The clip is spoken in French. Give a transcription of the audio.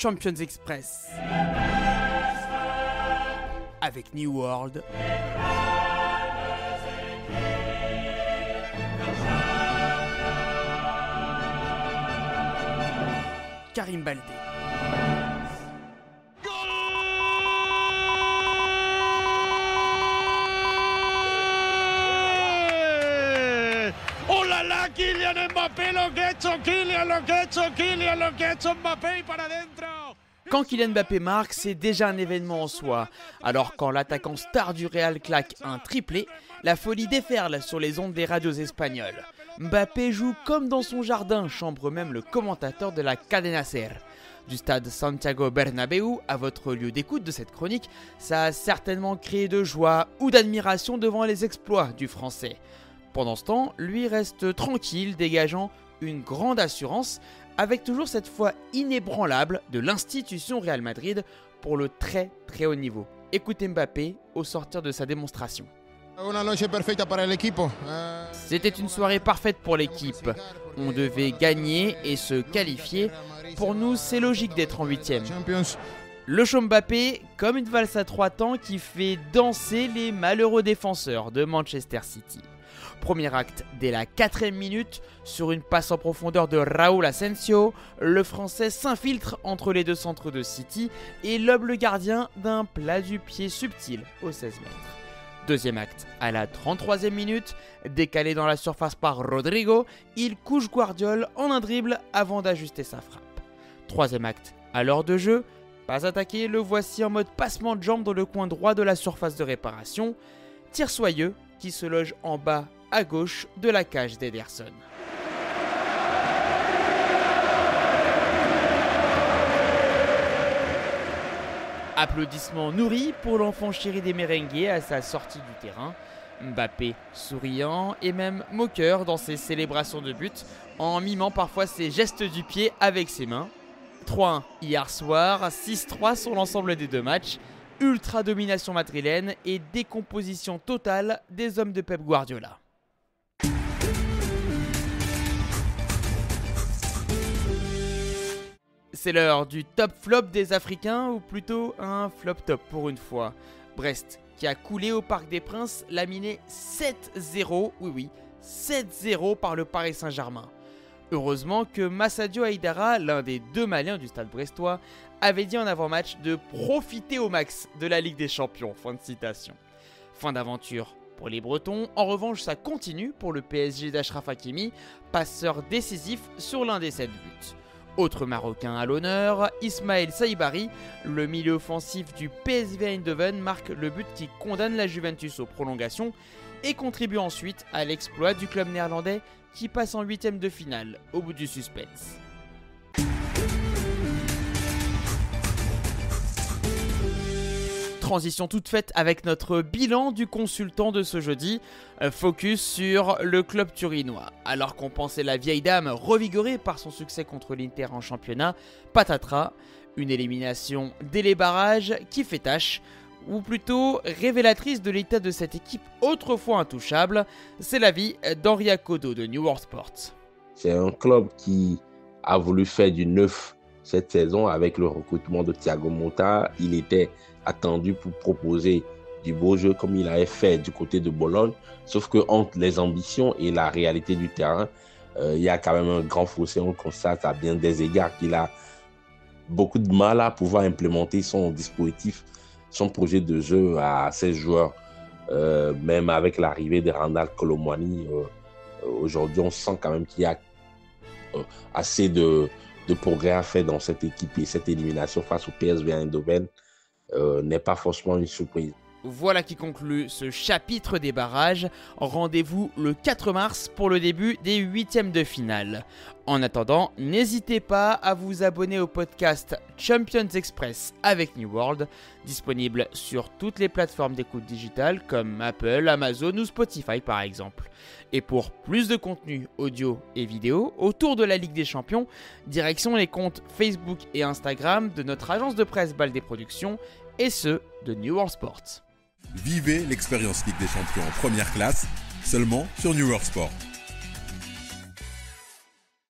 Champions Express avec New World. Karim Baldé. ¡Oh la la! Kylian Mbappé, lo que ha hecho Kylian, lo que ha hecho Kylian, lo que ha hecho Mbappé para adentro. Quand Kylian Mbappé marque, c'est déjà un événement en soi. Alors quand l'attaquant star du Real claque un triplé, la folie déferle sur les ondes des radios espagnoles. Mbappé joue comme dans son jardin, chambre même le commentateur de la Cadena Ser. Du stade Santiago Bernabéu à votre lieu d'écoute de cette chronique, ça a certainement créé de joie ou d'admiration devant les exploits du Français. Pendant ce temps, lui reste tranquille, dégageant une grande assurance, avec toujours cette foi inébranlable de l'institution Real Madrid pour le très très haut niveau. Écoutez Mbappé au sortir de sa démonstration. C'était une soirée parfaite pour l'équipe. On devait gagner et se qualifier. Pour nous, c'est logique d'être en 8e. Le show Mbappé, comme une valse à 3 temps qui fait danser les malheureux défenseurs de Manchester City. Premier acte, dès la 4e minute, sur une passe en profondeur de Raúl Asensio, le Français s'infiltre entre les deux centres de City et lobe le gardien d'un plat du pied subtil aux 16 mètres. Deuxième acte, à la 33e minute, décalé dans la surface par Rodrigo, il couche Guardiola en un dribble avant d'ajuster sa frappe. Troisième acte, à l'heure de jeu, pas attaqué, le voici en mode passement de jambe dans le coin droit de la surface de réparation. Tir soyeux qui se loge en bas à gauche de la cage d'Ederson. Applaudissements nourris pour l'enfant chéri des merengues à sa sortie du terrain. Mbappé souriant et même moqueur dans ses célébrations de but, en mimant parfois ses gestes du pied avec ses mains. 3-1 hier soir, 6-3 sur l'ensemble des deux matchs. Ultra domination madrilène et décomposition totale des hommes de Pep Guardiola. C'est l'heure du top flop des Africains, ou plutôt un flop top pour une fois. Brest, qui a coulé au Parc des Princes, laminé 7-0, oui, 7-0 par le Paris Saint-Germain. Heureusement que Massadio Haïdara, l'un des deux Maliens du stade brestois, avait dit en avant-match de profiter au max de la Ligue des Champions. Fin de citation. Fin d'aventure pour les Bretons. En revanche, ça continue pour le PSG d'Achraf Hakimi, passeur décisif sur l'un des 7 buts. Autre Marocain à l'honneur, Ismaël Saïbari, le milieu offensif du PSV Eindhoven, marque le but qui condamne la Juventus aux prolongations et contribue ensuite à l'exploit du club néerlandais qui passe en 8e de finale au bout du suspense. Transition toute faite avec notre bilan du consultant de ce jeudi. Focus sur le club turinois. Alors qu'on pensait la vieille dame revigorée par son succès contre l'Inter en championnat, patatras, une élimination dès les barrages qui fait tâche, ou plutôt révélatrice de l'état de cette équipe autrefois intouchable. C'est l'avis d'Henri Akodo de New World Sport. C'est un club qui a voulu faire du neuf cette saison avec le recrutement de Thiago Motta. Il était attendu pour proposer du beau jeu comme il avait fait du côté de Bologne. Sauf que entre les ambitions et la réalité du terrain, il y a quand même un grand fossé. On constate à bien des égards qu'il a beaucoup de mal à pouvoir implémenter son dispositif, son projet de jeu à 16 joueurs. Même avec l'arrivée de Randal Kolo Muani, aujourd'hui on sent quand même qu'il y a assez de progrès à faire dans cette équipe, et cette élimination face au PSV Eindhoven n'est pas forcément une surprise. Voilà qui conclut ce chapitre des barrages. Rendez-vous le 4 mars pour le début des 8e de finale. En attendant, n'hésitez pas à vous abonner au podcast Champions Express avec New World, disponible sur toutes les plateformes d'écoute digitale comme Apple, Amazon ou Spotify par exemple. Et pour plus de contenu audio et vidéo autour de la Ligue des Champions, direction les comptes Facebook et Instagram de notre agence de presse Baldé Productions et ceux de New World Sport. Vivez l'expérience Ligue des Champions en première classe, seulement sur New World Sport.